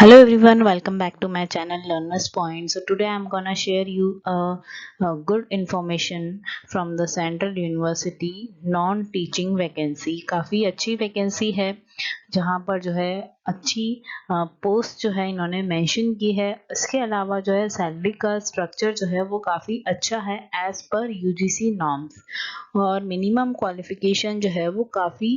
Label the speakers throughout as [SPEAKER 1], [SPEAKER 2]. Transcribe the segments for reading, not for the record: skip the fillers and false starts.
[SPEAKER 1] Hello everyone, welcome back to my channel Learner's Point. So today I'm gonna share you a good information from the Central University non-teaching vacancy. काफ़ी अच्छी vacancy है जहाँ पर जो है अच्छी post जो है इन्होंने मेंशन की है। इसके अलावा जो है सैलरी का स्ट्रक्चर जो है वो काफ़ी अच्छा है एज पर यूजीसी नॉर्म्स, और मिनिमम क्वालिफिकेशन जो है वो काफ़ी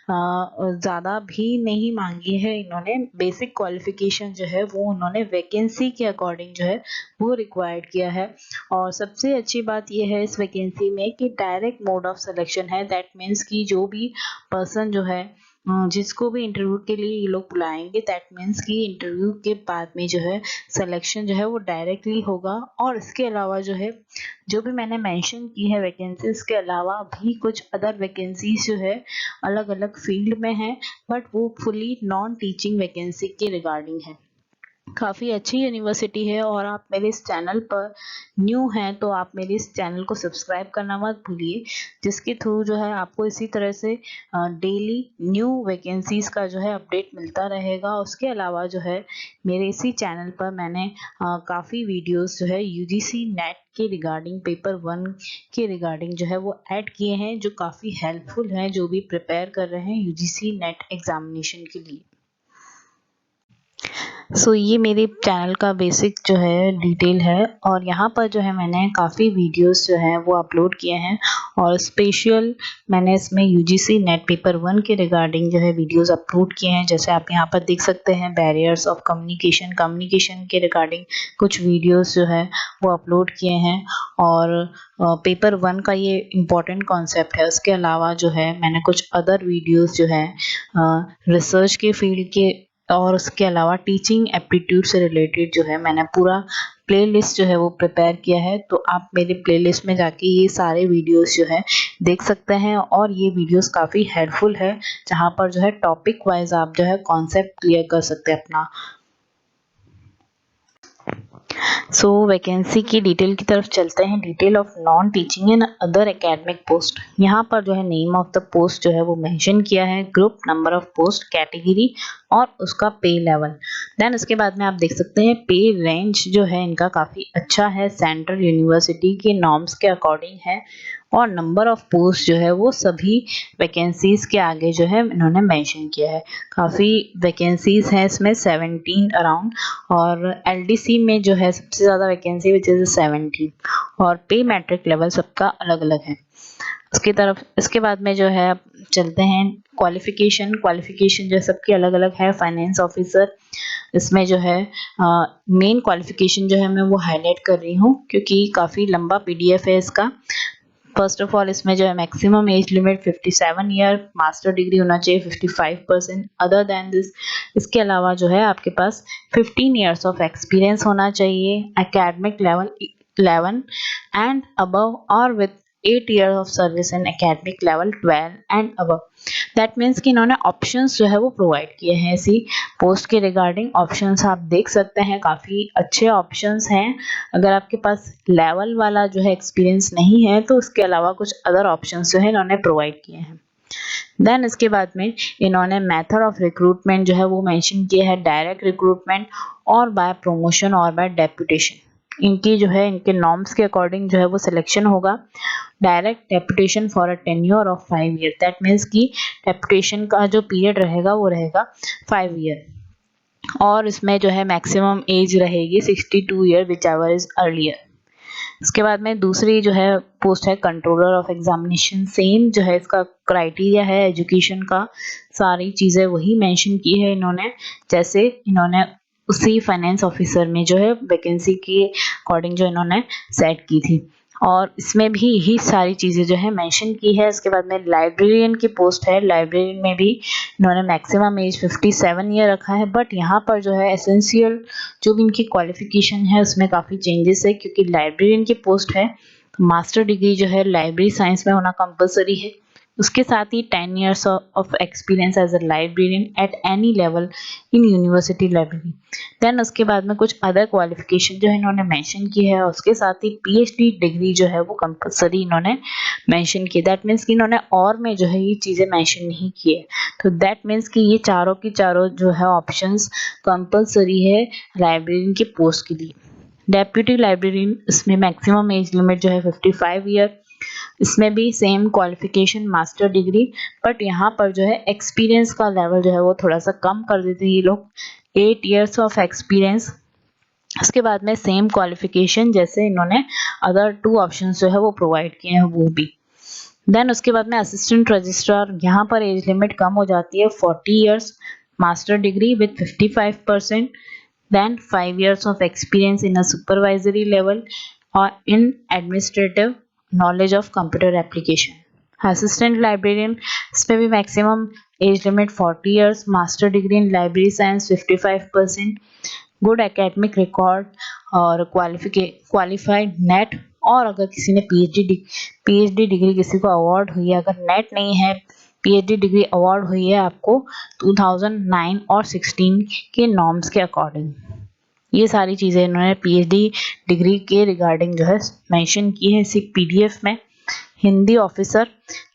[SPEAKER 1] ज़्यादा भी नहीं मांगी है इन्होंने। बेसिक क्वालिफिकेशन जो है वो उन्होंने वैकेंसी के अकॉर्डिंग जो है वो रिक्वायर्ड किया है। और सबसे अच्छी बात ये है इस वैकेंसी में कि डायरेक्ट मोड ऑफ सिलेक्शन है। दैट मीन्स कि जो भी पर्सन जो है जिसको भी इंटरव्यू के लिए ये लोग बुलाएंगे, दैट मीन्स कि इंटरव्यू के बाद में जो है सिलेक्शन जो है वो डायरेक्टली होगा। और इसके अलावा जो है जो भी मैंने मेंशन की है वैकेंसीज के अलावा भी कुछ अदर वैकेंसीज जो है अलग अलग फील्ड में है, बट वो फुली नॉन टीचिंग वैकेंसी के रिगार्डिंग है। काफ़ी अच्छी यूनिवर्सिटी है। और आप मेरे इस चैनल पर न्यू हैं तो आप मेरे इस चैनल को सब्सक्राइब करना मत भूलिए, जिसके थ्रू जो है आपको इसी तरह से डेली न्यू वैकेंसीज का जो है अपडेट मिलता रहेगा। उसके अलावा जो है मेरे इसी चैनल पर मैंने काफ़ी वीडियोस जो है यूजीसी नेट के रिगार्डिंग, पेपर 1 के रिगार्डिंग जो है वो ऐड किए हैं, जो काफ़ी हेल्पफुल हैं जो भी प्रिपेयर कर रहे हैं यूजीसी नेट एग्जामिनेशन के लिए। ये मेरे चैनल का बेसिक जो है डिटेल है, और यहाँ पर जो है मैंने काफ़ी वीडियोस जो हैं वो अपलोड किए हैं। और स्पेशल मैंने इसमें यूजीसी नेट पेपर 1 के रिगार्डिंग जो है वीडियोस अपलोड किए हैं। जैसे आप यहाँ पर देख सकते हैं बैरियर्स ऑफ कम्युनिकेशन के रिगार्डिंग कुछ वीडियोस जो है वो अपलोड किए हैं। और पेपर 1 का ये इम्पोर्टेंट कॉन्सेप्ट है। उसके अलावा जो है मैंने कुछ अदर वीडियोस जो है रिसर्च के फील्ड के और उसके अलावा टीचिंग एप्टीट्यूड से रिलेटेड जो है मैंने पूरा प्लेलिस्ट जो है वो प्रिपेयर किया है। तो आप मेरे प्लेलिस्ट में जाके ये सारे वीडियोस जो है देख सकते हैं। और ये वीडियोस काफ़ी हेल्पफुल है जहाँ पर जो है टॉपिक वाइज आप जो है कॉन्सेप्ट क्लियर कर सकते हैं अपना। वैकेंसी की डिटेल की तरफ चलते हैं। Detail of non teaching and other academic post. यहाँ पर जो है नेम ऑफ द पोस्ट जो है वो मेंशन किया है, group, number of post, category और उसका पे लेवल। देन उसके बाद में आप देख सकते हैं पे रेंज जो है इनका काफ़ी अच्छा है, सेंट्रल यूनिवर्सिटी के नॉर्म्स के अकॉर्डिंग है। और नंबर ऑफ पोस्ट जो है वो सभी वैकेंसीज के आगे जो है इन्होंने मेंशन किया है। काफ़ी वैकेंसीज हैं इसमें 17 अराउंड, और एलडीसी में जो है सबसे ज़्यादा वैकेंसी विच इज़ 17। और पे मैट्रिक लेवल सबका अलग अलग है। इसके बाद में जो है चलते हैं क्वालिफिकेशन जो सबकी अलग अलग है। फाइनेंस ऑफिसर, इसमें जो है मेन क्वालिफिकेशन जो है मैं वो हाईलाइट कर रही हूँ क्योंकि काफ़ी लंबा पीडीएफ है इसका। फर्स्ट ऑफ ऑल इसमें जो है maximum age limit 57 year, master degree होना चाहिए 55%। अदर देन दिस, इसके अलावा जो है आपके पास 15 ईयर्स ऑफ एक्सपीरियंस होना चाहिए, एकेडमिक लेवल 11 एंड अबव, और with 8 year of service in academic level 12 and above. That means कि इन्होंने ऑप्शंस जो है वो प्रोवाइड किए हैं इसी पोस्ट के रिगार्डिंग। ऑप्शंस आप देख सकते हैं, काफ़ी अच्छे ऑप्शंस हैं। अगर आपके पास लेवल वाला जो है एक्सपीरियंस नहीं है तो उसके अलावा कुछ अदर ऑप्शंस जो है इन्होंने प्रोवाइड किए हैं। देन इसके बाद में इन्होंने मेथड ऑफ रिक्रूटमेंट जो है वो मेंशन किया है, डायरेक्ट रिक्रूटमेंट और बाय प्रमोशन और बाय डेप्यूटेशन। इनकी जो है इनके नॉर्म्स के अकॉर्डिंग जो है वो सिलेक्शन होगा। Direct deputation for a tenure of 5 year. That means कि डेप्यूटेशन का जो पीरियड रहेगा वो रहेगा 5 ईयर। और इसमें जो है मैक्सिमम एज रहेगी 62 year which ever is earlier. इसके बाद में दूसरी जो है पोस्ट है कंट्रोलर ऑफ एग्जामिनेशन। सेम जो है इसका क्राइटेरिया है एजुकेशन का, सारी चीज़ें वही मेंशन की है इन्होंने जैसे इन्होंने उसी फाइनेंस ऑफिसर में जो है वैकेंसी के अकॉर्डिंग जो इन्होंने सेट की थी। और इसमें भी यही सारी चीज़ें जो है मेंशन की है। इसके बाद में लाइब्रेरियन की पोस्ट है। लाइब्रेरियन में भी इन्होंने मैक्सिमम एज 57 ईयर रखा है, बट यहाँ पर जो है एसेंशियल जो भी इनकी क्वालिफिकेशन है उसमें काफ़ी चेंजेस है क्योंकि लाइब्रेरियन की पोस्ट है। मास्टर डिग्री जो है लाइब्रेरी साइंस में होना कंपलसरी है। उसके साथ ही 10 years of experience as a librarian at any level in university library। Then उसके बाद में कुछ अदर क्वालिफिकेशन जो है इन्होंने मेंशन की है, उसके साथ ही पीएचडी डिग्री जो है वो कंपलसरी इन्होंने मेंशन की। दैट मीन्स कि इन्होंने और में जो है ये चीज़ें मेंशन नहीं की है, तो दैट मीन्स कि ये चारों की चारों जो है ऑप्शंस कंपलसरी है लाइब्रेरियन की पोस्ट के लिए। डेप्यूटी लाइब्रेरियन, इसमें मैक्सिमम एज लिमिट जो है 55 ईयर, इसमें भी same qualification master degree, but यहाँ पर जो है एक्सपीरियंस का लेवल जो है वो थोड़ा सा कम कर देते हैं ये लोग, 8 years ऑफ एक्सपीरियंस। उसके बाद में सेम क्वालिफिकेशन जैसे इन्होंने अदर 2 ऑप्शंस जो है वो प्रोवाइड किए हैं वो भी। देन उसके बाद में असिस्टेंट रजिस्ट्रार, यहाँ पर एज लिमिट कम हो जाती है 40 years, master degree with 55%, then 5 years of experience in a supervisory level or in administrative knowledge of computer application। assistant librarian, इसमें भी maximum age limit 40 years, master degree in library science 55%, good academic record और qualified net, और अगर किसी ने PhD degree किसी को award हुई है, अगर नेट नहीं है पीएचडी डिग्री अवार्ड हुई है आपको 2009 और 16 के नॉर्म्स के अकॉर्डिंग। ये सारी चीज़ें इन्होंने पीएचडी डिग्री के रिगार्डिंग जो है मेंशन की है इसी पीडीएफ में। हिंदी ऑफिसर,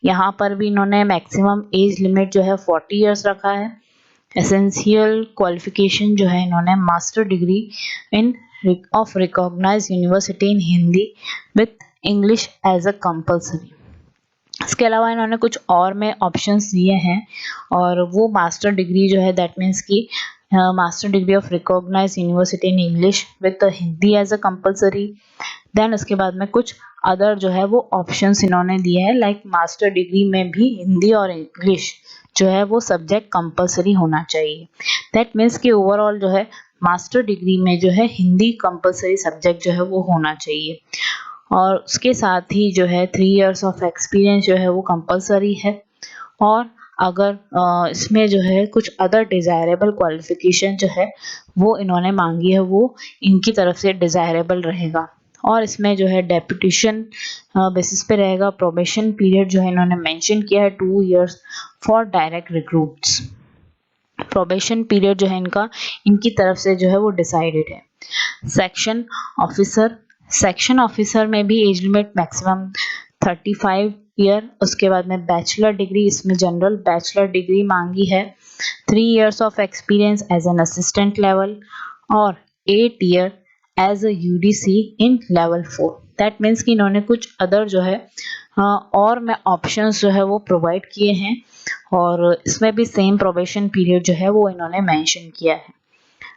[SPEAKER 1] यहाँ पर भी इन्होंने मैक्सिमम एज लिमिट जो है 40 इयर्स रखा है। एसेंशियल क्वालिफिकेशन जो है इन्होंने master degree in of recognized university in Hindi with English as a compulsory. इसके अलावा इन्होंने कुछ और में ऑप्शंस दिए हैं, और वो मास्टर डिग्री जो है दैट मीन्स की master degree of recognized university in English with Hindi as a compulsory. Then उसके बाद में कुछ अदर जो है वो ऑप्शंस इन्होंने दिए हैं, लाइक मास्टर डिग्री में भी हिंदी और इंग्लिश जो है वो सब्जेक्ट कंपल्सरी होना चाहिए। दैट मीन्स कि ओवरऑल जो है मास्टर डिग्री में जो है हिंदी कंपल्सरी सब्जेक्ट जो है वो होना चाहिए, और उसके साथ ही जो है 3 years ऑफ एक्सपीरियंस जो है वो कंपल्सरी है। और अगर इसमें जो है कुछ अदर डिज़ायरेबल क्वालिफिकेशन जो है वो इन्होंने मांगी है, वो इनकी तरफ से डिज़ायरेबल रहेगा, और इसमें जो है डेपुटेशन बेसिस पे रहेगा। प्रोबेशन पीरियड जो है इन्होंने मेंशन किया है 2 years for direct recruits. Probation period जो है इनकी तरफ से जो है वो डिसाइडेड है। सेक्शन ऑफिसर, सेक्शन ऑफिसर में भी एज लिमिट मैक्सिमम 35 ईयर, उसके बाद में बैचलर डिग्री, इसमें जनरल बैचलर डिग्री मांगी है, 3 years of experience as an assistant level, और 8 year as a UDC in level 4। That means कि इन्होंने कुछ अदर जो है और में ऑप्शंस जो है वो प्रोवाइड किए हैं, और इसमें भी सेम प्रोबेशन पीरियड जो है वो इन्होंने मेंशन किया है।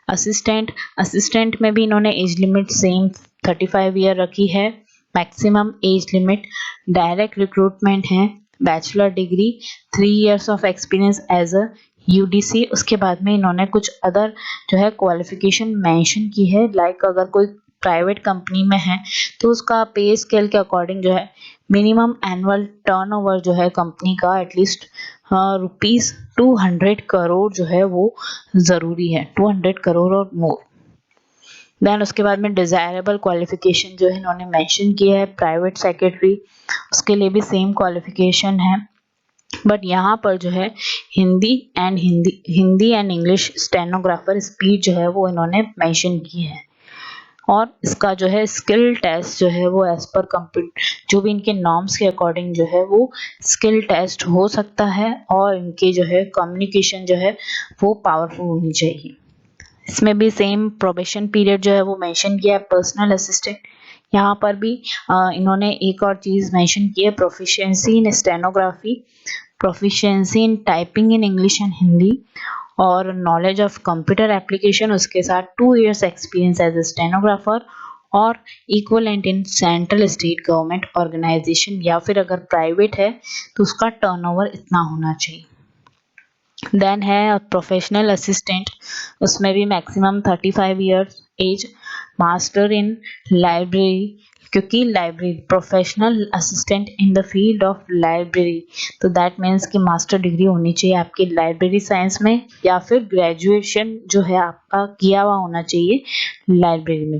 [SPEAKER 1] असिस्टेंट में भी इन्होंने एज लिमिट सेम 35 ईयर रखी है, maximum age limit, direct recruitment है, bachelor degree, 3 years of experience as a UDC. उसके बाद में इन्होंने कुछ अदर जो है क्वालिफिकेशन मेंशन की है, लाइक अगर कोई प्राइवेट कंपनी में है तो उसका पे स्केल के अकॉर्डिंग जो है मिनिमम एनुअल टर्नओवर जो है कंपनी का एटलीस्ट ₹200 करोड़ जो है वो ज़रूरी है, 200 करोड़ और मोर। देन उसके बाद में डिज़ायरेबल क्वालिफिकेशन जो है इन्होंने मेंशन किया है, प्राइवेट सेक्रेटरी, उसके लिए भी सेम क्वालिफिकेशन है, बट यहाँ पर जो है Hindi and English stenographer speed जो है वो इन्होंने मेंशन की है। और इसका जो है स्किल टेस्ट जो है वो एज पर जो भी इनके नॉर्म्स के अकॉर्डिंग जो है वो स्किल टेस्ट हो सकता है, और इनके जो है कम्युनिकेशन जो है वो पावरफुल होनी चाहिए। इसमें भी सेम प्रोबेशन पीरियड जो है वो मेंशन किया है। पर्सनल असिस्टेंट, यहाँ पर भी इन्होंने एक और चीज़ मेंशन की है, proficiency in stenography, proficiency in typing in English and Hindi, और नॉलेज ऑफ कंप्यूटर एप्लीकेशन, उसके साथ 2 years experience as a stenographer, और equivalent in central state government organisation, या फिर अगर प्राइवेट है तो उसका टर्नओवर इतना होना चाहिए। देन है प्रोफेशनल असिस्टेंट, उसमें भी maximum 35 years age, master in library, क्योंकि library professional assistant in the field of library, तो दैट मीन्स कि मास्टर डिग्री होनी चाहिए आपकी लाइब्रेरी साइंस में, या फिर ग्रेजुएशन जो है आपका किया हुआ होना चाहिए लाइब्रेरी में।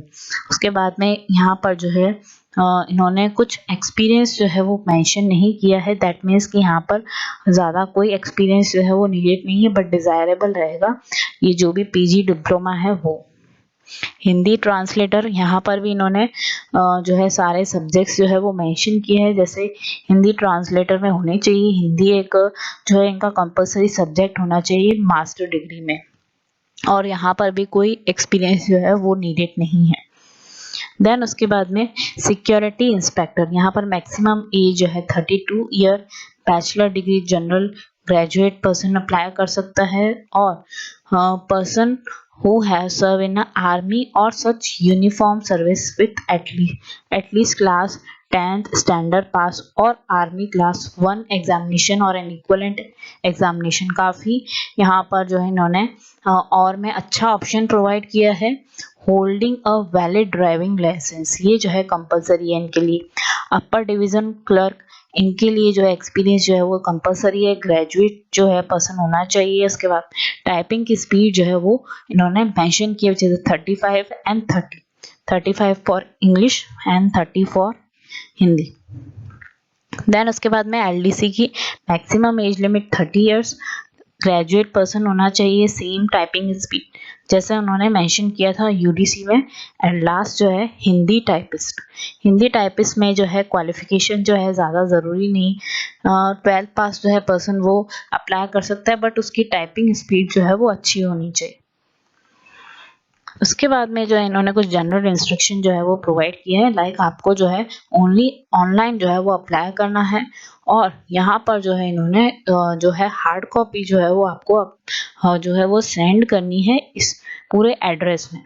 [SPEAKER 1] उसके बाद में यहाँ पर जो है इन्होंने कुछ एक्सपीरियंस जो है वो मेंशन नहीं किया है। दैट मीन्स कि यहाँ पर ज़्यादा कोई एक्सपीरियंस जो है वो नीडेड नहीं है, बट डिज़ायरेबल रहेगा ये जो भी पीजी डिप्लोमा है वो। हिंदी ट्रांसलेटर, यहाँ पर भी इन्होंने जो है सारे सब्जेक्ट्स जो है वो मेंशन किए हैं। जैसे हिंदी ट्रांसलेटर में होनी चाहिए हिंदी, एक जो है इनका कंपलसरी सब्जेक्ट होना चाहिए मास्टर डिग्री में, और यहाँ पर भी कोई एक्सपीरियंस जो है वो नीडेड नहीं है। देन उसके बाद में सिक्योरिटी इंस्पेक्टर, यहाँ पर मैक्सिमम एज जो है 32 year, bachelor degree general graduate person apply कर सकता है, और person who has served in an army or such uniform service with at least class 10th standard pass or army class 1 examination or an equivalent examination। काफ़ी यहाँ पर जो है इन्होंने और में अच्छा ऑप्शन प्रोवाइड किया है। Holding a valid driving licence, ये जो है कंपलसरी है इनके लिए। अपर डिवीज़न क्लर्क, इनके लिए जो है एक्सपीरियंस जो है वो कंपलसरी है, ग्रेजुएट जो है पर्सन होना चाहिए। उसके बाद टाइपिंग की स्पीड जो है वो इन्होंने मेंशन किया, which is 35 and 30, 35 for English and 30 for Hindi. Then उसके बाद में एलडीसी की maximum age limit 30 years, graduate person होना चाहिए, सेम टाइपिंग स्पीड जैसे उन्होंने मेंशन किया था यूडीसी में। एंड लास्ट जो है हिंदी टाइपिस्ट, हिंदी टाइपिस्ट में जो है क्वालिफिकेशन जो है ज़्यादा ज़रूरी नहीं, 12th पास जो है पर्सन वो अप्लाई कर सकता है, बट उसकी टाइपिंग स्पीड जो है वो अच्छी होनी चाहिए। उसके बाद में जो है इन्होंने कुछ जनरल इंस्ट्रक्शन जो है वो प्रोवाइड किया है, लाइक आपको जो है ओनली ऑनलाइन जो है वो अप्लाई करना है, और यहाँ पर जो है इन्होंने जो है हार्ड कॉपी जो है वो आपको जो है वो सेंड करनी है इस पूरे एड्रेस में।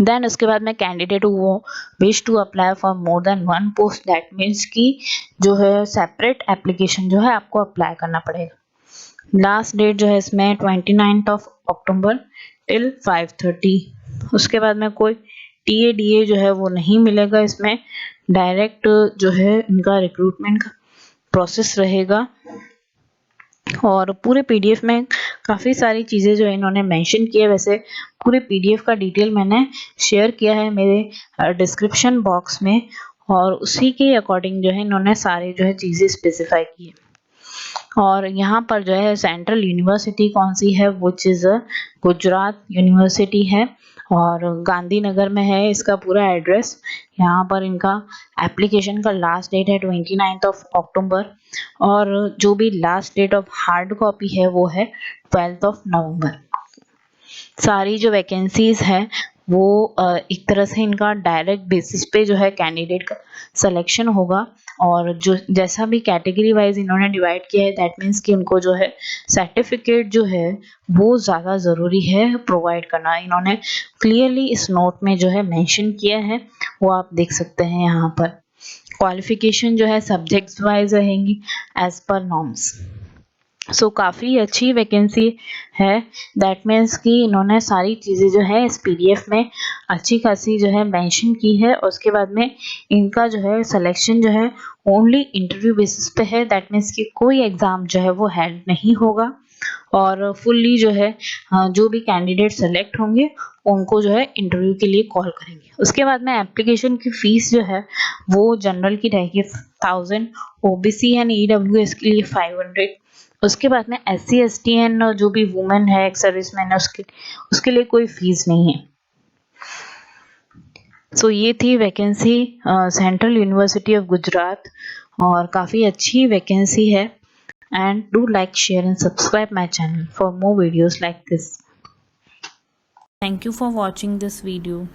[SPEAKER 1] देन उसके बाद में कैंडिडेट वो wish to apply for more than one post, that means कि जो है सेपरेट एप्लीकेशन जो है आपको अप्लाई करना पड़ेगा। लास्ट डेट जो है इसमें 29 अक्टूबर टिल 5:30। उसके बाद में कोई टीएडीए जो है वो नहीं मिलेगा इसमें, डायरेक्ट जो है इनका रिक्रूटमेंट का प्रोसेस रहेगा। और पूरे पीडीएफ में काफ़ी सारी चीज़ें जो इन्होंने मेंशन की है, वैसे पूरे पीडीएफ का डिटेल मैंने शेयर किया है मेरे डिस्क्रिप्शन बॉक्स में, और उसी के अकॉर्डिंग जो है इन्होंने सारी जो है चीज़ें स्पेसिफाई की है। और यहाँ पर जो है सेंट्रल यूनिवर्सिटी कौन सी है, वो चीज़ गुजरात यूनिवर्सिटी है, और गांधीनगर में है इसका पूरा एड्रेस। यहाँ पर इनका एप्लीकेशन का लास्ट डेट है 29 अक्टूबर, और जो भी last date of hard copy है वो है 12 नवंबर। सारी जो वैकेंसीज है वो एक तरह से इनका डायरेक्ट बेसिस पे जो है कैंडिडेट का सिलेक्शन होगा, और जो जैसा भी कैटेगरी वाइज इन्होंने डिवाइड किया है, दैट मीन्स कि उनको जो है सर्टिफिकेट जो है वो ज़्यादा ज़रूरी है प्रोवाइड करना। इन्होंने क्लियरली इस नोट में जो है मेंशन किया है, वो आप देख सकते हैं यहाँ पर। क्वालिफिकेशन जो है सब्जेक्ट्स वाइज रहेंगी एज पर नॉर्म्स। सो काफ़ी अच्छी वैकेंसी है, दैट मीन्स कि इन्होंने सारी चीज़ें जो है इस पीडीएफ में अच्छी खासी जो है मेंशन की है। और उसके बाद में इनका जो है सिलेक्शन जो है ओनली इंटरव्यू बेसिस पे है, दैट मीन्स कि कोई एग्ज़ाम जो है वो हेल्ड नहीं होगा, और फुल्ली जो है जो भी कैंडिडेट सेलेक्ट होंगे उनको जो है इंटरव्यू के लिए कॉल करेंगे। उसके बाद में एप्लीकेशन की फ़ीस जो है वो जनरल की रहेगी 1000, ओबीसी एंड ईडब्ल्यूएस के लिए 500। उसके बाद में SC ST एंड जो भी वुमेन है एक्स सर्विसमैन है उसके लिए कोई फीस नहीं है। सो ये थी vacancy central university of Gujarat, और काफ़ी अच्छी वैकेंसी है। And do like share and subscribe my channel for more videos like this.
[SPEAKER 2] Thank you for watching this video.